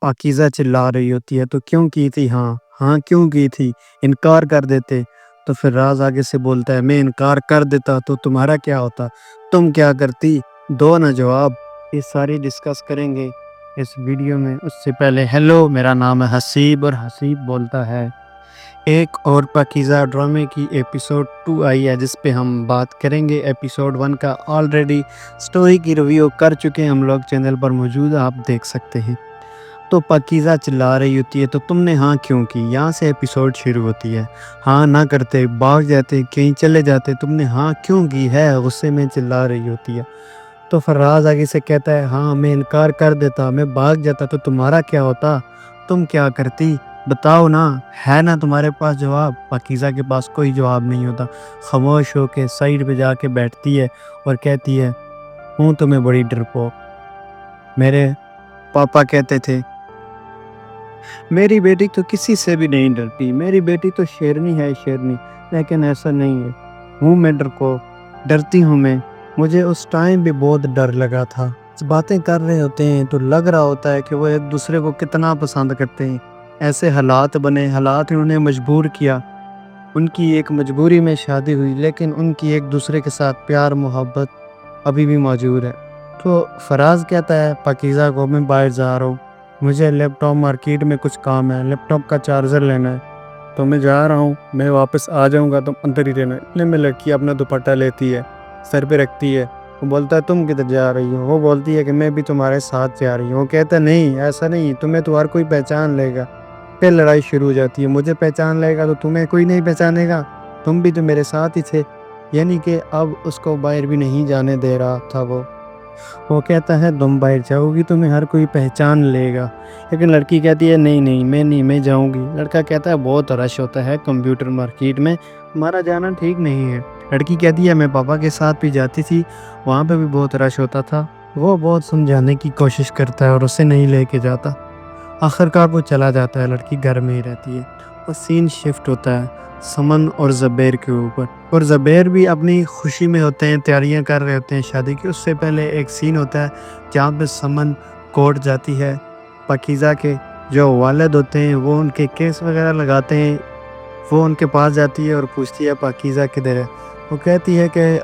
पाकीज़ा चिल्ला रही होती है, तो क्यों की थी? हाँ, हाँ क्यों की थी? इनकार कर देते। तो फिर राज आगे से बोलता है, मैं इनकार कर देता तो तुम्हारा क्या होता? तुम क्या करती? दो ना जवाब। ये सारी डिस्कस करेंगे इस वीडियो में। उससे पहले हेलो, मेरा नाम है हसीब और हसीब बोलता है। एक और पाकीज़ा ड्रामे की एपिसोड 2 आई है जिस पे हम बात करेंगे। एपिसोड 1 का ऑलरेडी स्टोरी की रिव्यू कर चुके हैं हम लोग, चैनल पर मौजूद है, आप देख सकते हैं। तो पाकीज़ा चिल्ला रही होती है, तो तुमने हाँ क्यों की? यहाँ से एपिसोड शुरू होती है। हाँ ना करते, भाग जाते, कहीं चले जाते, तुमने हाँ क्यों की है? गुस्से में चिल्ला रही होती है। तो फराज आगे से कहता है, हाँ मैं इनकार कर देता, मैं भाग जाता तो तुम्हारा क्या होता? तुम क्या करती? बताओ ना, है ना तुम्हारे पास जवाब? पाकीज़ा के पास कोई जवाब नहीं होता। खामोश होके साइड पे जाके बैठती है और कहती है, हूँ तुम्हें बड़ी डरपोक। मेरे पापा कहते थे मेरी बेटी तो किसी से भी नहीं डरती, मेरी बेटी तो शेरनी है, शेरनी। लेकिन ऐसा नहीं है, हूँ मैं डरती हूँ मैं। मुझे उस टाइम भी बहुत डर लगा था। बातें कर रहे होते हैं तो लग रहा होता है कि वो एक दूसरे को कितना पसंद करते हैं। ऐसे हालात बने, हालात ने उन्हें मजबूर किया। उनकी एक मजबूरी में शादी हुई, लेकिन उनकी एक दूसरे के साथ प्यार मोहब्बत अभी भी मौजूद है। तो फराज कहता है पाकीज़ा को, मैं बाहर जा रहा हूँ, मुझे लैपटॉप मार्केट में कुछ काम है, लैपटॉप का चार्जर लेना है, तो मैं जा रहा हूँ, मैं वापस आ जाऊँगा, तुम अंदर ही रहना। इतने में लड़की अपना दुपट्टा लेती है, सर पे रखती है। वो बोलता है, तुम किधर जा रही हो? वो बोलती है कि मैं भी तुम्हारे साथ जा रही हूँ। वो कहता है, नहीं ऐसा नहीं, तुम्हें तो हर कोई पहचान लेगा। फिर लड़ाई शुरू हो जाती है, मुझे पहचान लेगा तो तुम्हें कोई नहीं पहचानेगा, तुम भी तो मेरे साथ ही थे। यानी कि अब उसको बाहर भी नहीं जाने दे रहा था वो कहता है, तुम बाहर जाओगी तुम्हें हर कोई पहचान लेगा। लेकिन लड़की कहती है, नहीं नहीं मैं नहीं, मैं जाऊंगी। लड़का कहता है, बहुत रश होता है कंप्यूटर मार्केट में, हमारा जाना ठीक नहीं है। लड़की कहती है, मैं पापा के साथ भी जाती थी, वहाँ पे भी बहुत रश होता था। वो बहुत समझाने की कोशिश करता है और उसे नहीं लेके जाता। आखिरकार वो चला जाता है, लड़की घर में ही रहती है। और सीन शिफ्ट होता है समन और ज़बैर के ऊपर। और ज़बैर भी अपनी खुशी में होते हैं, तैयारियां कर रहे होते हैं शादी की। उससे पहले एक सीन होता है जहाँ पे समन कोर्ट जाती है। पाकीज़ा के जो वालिद होते हैं वो उनके केस वगैरह लगाते हैं। वो उनके पास जाती है और पूछती है, पाकीज़ा किधर है? वो कहती है कि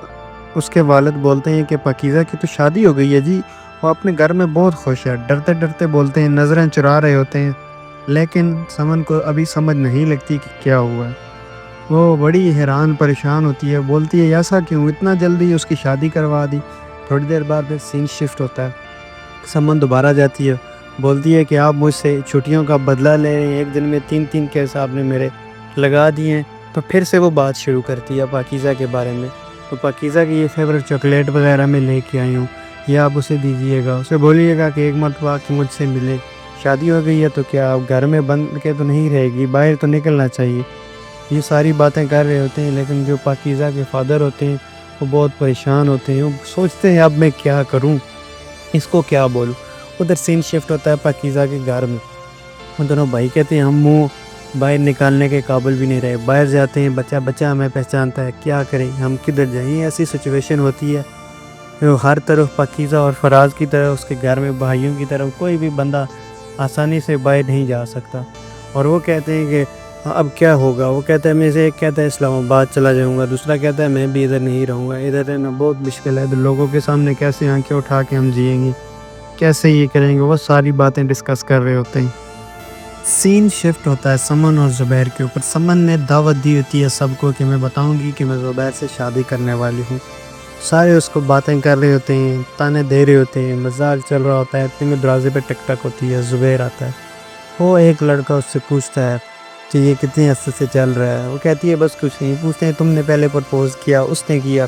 उसके वालिद बोलते हैं कि पाकीज़ा की तो शादी हो गई है जी। वो अपने घर में बहुत खुश है, डरते डरते बोलते हैं, नज़रें चुरा रहे होते हैं। लेकिन समन को अभी समझ नहीं लगती कि क्या हुआ है। वो बड़ी हैरान परेशान होती है, बोलती है, ऐसा क्यों, इतना जल्दी उसकी शादी करवा दी? थोड़ी देर बाद फिर सीन शिफ्ट होता है। समन दोबारा जाती है, बोलती है कि आप मुझसे छुट्टियों का बदला ले रहे हैं, एक दिन में 3-3 केस आपने मेरे लगा दिए हैं। तो फिर से वो बात शुरू करती है पाकीज़ा के बारे में। तो पाकीज़ा की ये फेवरेट चॉकलेट वगैरह मैं लेके आई हूँ, ये आप उसे दीजिएगा, उसे बोलिएगा कि एक मरतबा कि मुझसे मिले। शादी हो गई है तो क्या अब घर में बंद के तो नहीं रहेगी, बाहर तो निकलना चाहिए। ये सारी बातें कर रहे होते हैं, लेकिन जो पाकीज़ा के फादर होते हैं वो बहुत परेशान होते हैं। वो सोचते हैं, अब मैं क्या करूं, इसको क्या बोलूं। उधर सीन शिफ्ट होता है पाकीज़ा के घर में। वो दोनों भाई कहते हैं, हम मुंह बाहर निकालने के काबिल भी नहीं रहे, बाहर जाते हैं, बच्चा बच्चा हमें पहचानता है, क्या करें, हम किधर जाएं? ऐसी सिचुएशन होती है। वो हर तरफ पाकीज़ा और फराज की तरह, उसके घर में भाइयों की तरफ कोई भी बंदा आसानी से बाहर नहीं जा सकता। और वो कहते हैं कि अब क्या होगा? वो कहता है, मैं से एक कहता है इस्लामाबाद चला जाऊंगा, दूसरा कहता है मैं भी इधर नहीं रहूँगा, इधर रहना बहुत मुश्किल है, तो लोगों के सामने कैसे आंखें उठा के हम जिएंगे, कैसे ये करेंगे? वो सारी बातें डिस्कस कर रहे होते हैं। सीन शिफ्ट होता है समन और ज़ुबैर के ऊपर। समन ने दावत दी होती है सबको कि मैं बताऊंगी कि मैं ज़ुबैर से शादी करने वाली हूँ। सारे उसको बातें कर रहे होते हैं, ताने दे रहे होते हैं, मजाक चल रहा होता है। इतने में दरवाजे पे टक टक होती है, ज़ुबैर आता है। वो एक लड़का उससे पूछता है कि ये कितने अरसे से चल रहा है? वो कहती है, बस कुछ नहीं। पूछते हैं, तुमने पहले प्रपोज़ किया, उसने किया?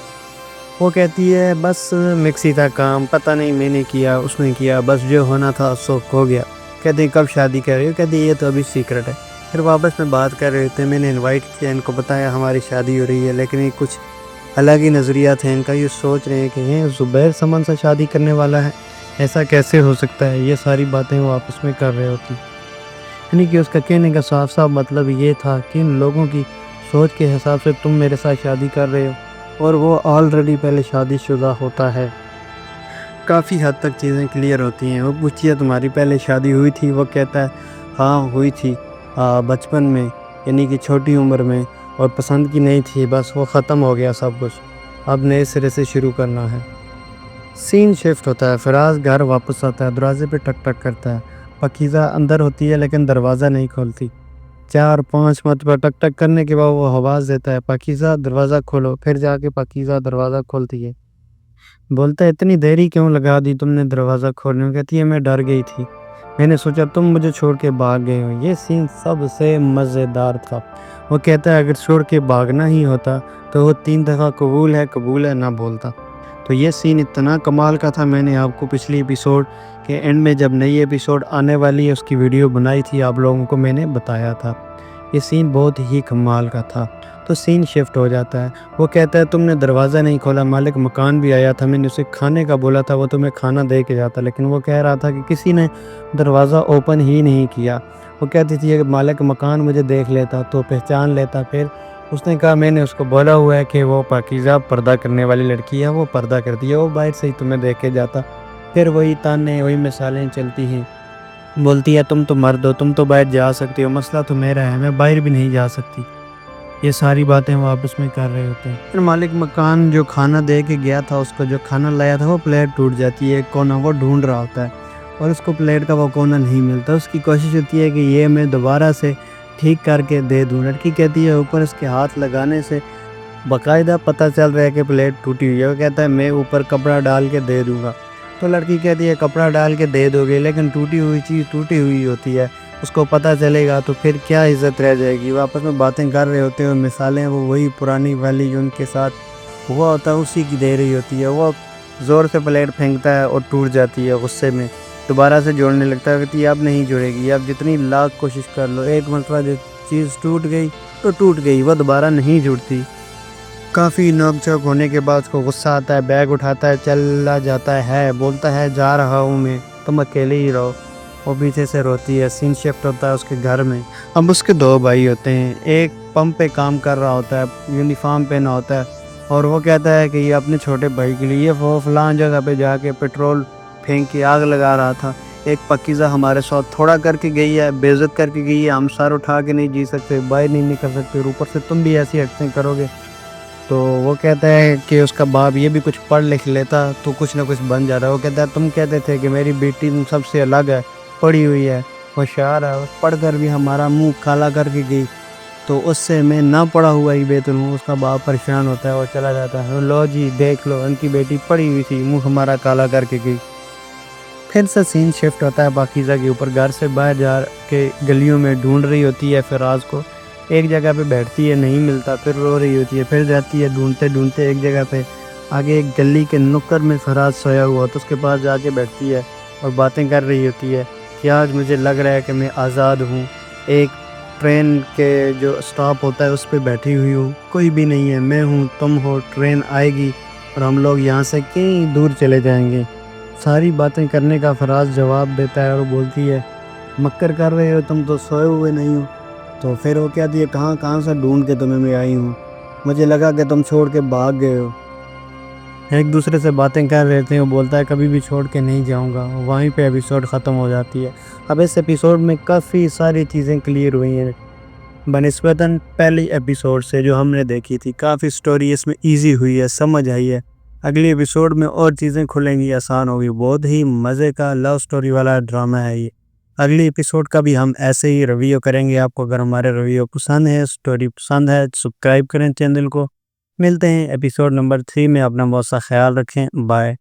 वो कहती है, बस मिक्सी था काम, पता नहीं मैंने किया उसने किया, बस जो होना था सो हो गया। कहते हैं, कब शादी कर रही हो? कहती है, ये तो अभी सीक्रेट है। फिर वापस में बात कर रहे थे, मैंने इनवाइट किया, इनको बताया हमारी शादी हो रही है, लेकिन ये कुछ अलग ही नज़रिया थे इनका। ये सोच रहे हैं कि ज़ुबैर समन से शादी करने वाला है, ऐसा कैसे हो सकता है? ये सारी बातें वो आपस में कर रहे होती। यानी कि उसका कहने का साफ साफ मतलब ये था कि इन लोगों की सोच के हिसाब से तुम मेरे साथ शादी कर रहे हो, और वो ऑलरेडी पहले शादीशुदा होता है। کافی حد تک چیزیں کلیئر ہوتی ہیں. وہ پوچھتی ہے تمہاری پہلے شادی ہوئی تھی؟ وہ کہتا ہے ہاں ہوئی تھی بچپن میں، یعنی کہ چھوٹی عمر میں، اور پسند کی نہیں تھی، بس وہ ختم ہو گیا سب کچھ، اب نئے سرے سے شروع کرنا ہے. سین شفٹ ہوتا ہے. فراز گھر واپس آتا ہے، دروازے پہ ٹک ٹک کرتا ہے. پاکیزہ اندر ہوتی ہے لیکن دروازہ نہیں کھولتی. 4-5 مرتبہ ٹک ٹک کرنے کے بعد وہ آواز دیتا ہے پاکیزہ دروازہ کھولو. پھر جا کے پاکیزہ دروازہ کھولتی ہے. بولتا ہے اتنی دیری کیوں لگا دی تم نے دروازہ کھولنے میں؟ کہتی ہے میں ڈر گئی تھی، میں نے سوچا تم مجھے چھوڑ کے بھاگ گئے ہو. یہ سین سب سے مزیدار تھا. وہ کہتا ہے اگر چھوڑ کے بھاگنا ہی ہوتا تو وہ 3 دفعہ قبول ہے نہ بولتا. تو یہ سین اتنا کمال کا تھا. میں نے آپ کو پچھلی ایپیسوڈ کے اینڈ میں جب نئی ایپیسوڈ آنے والی ہے اس کی ویڈیو بنائی تھی، آپ لوگوں کو میں نے بتایا تھا. یہ سین بہت ہی کمال کا تھا. تو سین شفٹ ہو جاتا ہے. وہ کہتا ہے تم نے دروازہ نہیں کھولا، مالک مکان بھی آیا تھا، میں نے اسے کھانے کا بولا تھا، وہ تمہیں کھانا دے کے جاتا، لیکن وہ کہہ رہا تھا کہ کسی نے دروازہ اوپن ہی نہیں کیا. وہ کہتی تھی کہ مالک مکان مجھے دیکھ لیتا تو پہچان لیتا. پھر اس نے کہا میں نے اس کو بولا ہوا ہے کہ وہ پاکیزہ پردہ کرنے والی لڑکی ہے، وہ پردہ کرتی ہے، وہ باہر سے ہی تمہیں دیکھ کے جاتا. پھر وہی تانے وہی مثالیں چلتی ہیں. بولتی ہے تم تو مرد ہو، تم تو باہر جا سکتی ہو، مسئلہ تو میرا ہے، میں باہر بھی نہیں جا سکتی. یہ ساری باتیں وہ آپس میں کر رہے ہوتے ہیں. پھر مالک مکان جو کھانا دے کے گیا تھا، اس کو جو کھانا لایا تھا وہ پلیٹ ٹوٹ جاتی ہے. ایک کونا وہ ڈھونڈ رہا ہوتا ہے اور اس کو پلیٹ کا وہ کونا نہیں ملتا. اس کی کوشش ہوتی ہے کہ یہ میں دوبارہ سے ٹھیک کر کے دے دوں. لڑکی کہتی ہے اوپر اس کے ہاتھ لگانے سے باقاعدہ پتہ چل رہا ہے کہ پلیٹ ٹوٹی ہوئی ہے. وہ کہتا ہے میں اوپر کپڑا ڈال کے دے دوں گا. تو لڑکی کہتی ہے کپڑا ڈال کے دے دو گے، لیکن ٹوٹی ہوئی چیز ٹوٹی ہوئی ہوتی ہے، اس کو پتہ چلے گا تو پھر کیا عزت رہ جائے گی. وہ آپس میں باتیں کر رہے ہوتے ہیں. مثالیں وہ وہی پرانی والی جو ان کے ساتھ ہوا ہوتا ہے اسی کی دے رہی ہوتی ہے. وہ زور سے پلیٹ پھینکتا ہے اور ٹوٹ جاتی ہے. غصے میں دوبارہ سے جوڑنے لگتا ہے. کہتی ہے اب نہیں جڑے گی، اب جتنی لاکھ کوشش کر لو، ایک مرتبہ جو چیز ٹوٹ گئی تو ٹوٹ گئی، وہ دوبارہ نہیں جڑتی. کافی نوک جھوک ہونے کے بعد اس کو غصہ آتا ہے، بیگ اٹھاتا ہے، چلا جاتا ہے، بولتا ہے جا رہا ہوں میں، تم اکیلے ہی رہو. وہ پیچھے سے روتی ہے. سین شفٹ ہوتا ہے اس کے گھر میں. اب اس کے 2 بھائی ہوتے ہیں. ایک پمپ پہ کام کر رہا ہوتا ہے، یونیفارم پہنا ہوتا ہے، اور وہ کہتا ہے کہ یہ اپنے چھوٹے بھائی کے لیے وہ فلاں جگہ پہ جا کے پیٹرول پھینک کے آگ لگا رہا تھا. ایک پاکیزہ ہمارے ساتھ تھوڑا کر کے گئی ہے، بے عزت کر کے گئی ہے، ہم سر اٹھا کے نہیں جی سکتے، باہر نہیں نکل سکتے، اور اوپر سے تم بھی ایسی حرکتیں کرو گے. تو وہ کہتا ہے کہ اس کا باپ یہ بھی کچھ پڑھ لکھ لیتا تو کچھ نہ کچھ بن جاتا. وہ کہتا ہے تم کہتے تھے کہ میری بیٹی تم سب سے الگ ہے، پڑھی ہوئی ہے، ہوشیار ہے، پڑھ کر بھی ہمارا منہ کالا کر کے گئی، تو اس سے میں نہ پڑھا ہوا ہی بہتر ہوں. اس کا باپ پریشان ہوتا ہے، وہ چلا جاتا ہے. لو جی دیکھ لو، ان کی بیٹی پڑھی ہوئی تھی، منہ ہمارا کالا کر کے گئی. پھر سے سین شفٹ ہوتا ہے پاکیزہ کے اوپر. گھر سے باہر جا کے گلیوں میں ڈھونڈ رہی ہوتی ہے فراز کو. ایک جگہ پہ بیٹھتی ہے، نہیں ملتا، پھر رو رہی ہوتی ہے. پھر جاتی ہے ڈھونڈتے ڈھونڈتے ایک جگہ پہ، آگے ایک گلی کے نکر میں فراز سویا ہوا تو اس کے پاس جا کے بیٹھتی ہے اور باتیں کر رہی ہوتی ہے کہ آج مجھے لگ رہا ہے کہ میں آزاد ہوں. ایک ٹرین کے جو سٹاپ ہوتا ہے اس پہ بیٹھی ہوئی ہوں، کوئی بھی نہیں ہے، میں ہوں، تم ہو، ٹرین آئے گی اور ہم لوگ یہاں سے کہیں دور چلے جائیں گے. ساری باتیں کرنے کا فراز جواب دیتا ہے اور بولتی ہے مکر کر رہے ہو، تم تو سوئے ہوئے نہیں ہو. تو پھر وہ کہتی ہے کہاں سے ڈھونڈ کے تمہیں میں آئی ہوں، مجھے لگا کہ تم چھوڑ کے بھاگ گئے ہو. ایک دوسرے سے باتیں کر رہے تھے. وہ بولتا ہے کبھی بھی چھوڑ کے نہیں جاؤں گا. وہیں پہ ایپیسوڈ ختم ہو جاتی ہے. اب اس ایپیسوڈ میں کافی ساری چیزیں کلیئر ہوئی ہیں بنسبتاً پہلی ایپیسوڈ سے جو ہم نے دیکھی تھی. کافی سٹوری اس میں ایزی ہوئی ہے، سمجھ آئی ہے. اگلی ایپیسوڈ میں اور چیزیں کھلیں گی، آسان ہوگی. بہت ہی مزے کا لو سٹوری والا ڈرامہ ہے یہ. اگلی ایپیسوڈ کا بھی ہم ایسے ہی ریویو کریں گے. آپ کو اگر ہمارے ریویو پسند ہے، سٹوری پسند ہے، سبسکرائب کریں چینل کو. ملتے ہیں ایپیسوڈ نمبر 3 میں. اپنا بہت سا خیال رکھیں. بائے.